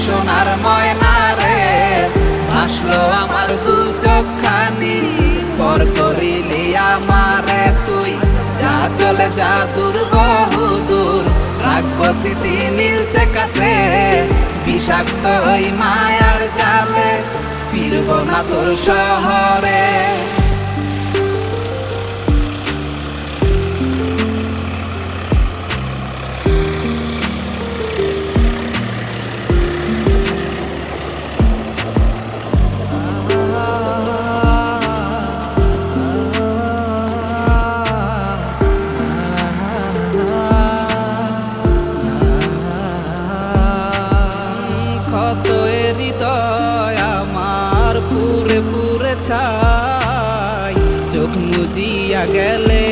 সোনার ময়না রে, ভাসলো আমার দু চোখখানি, পর করিলি আমারে তুই। যা চলে যা দূর বহু দূর, রাখবো স্মৃতি নীলচে কাছে, বিষাক্ত ওই মায়ার জালে ফিরবো না তোর শহরে। কত হৃদয় আমার পুরে পুরে ছাই, চোখ মুজিয়া গেলে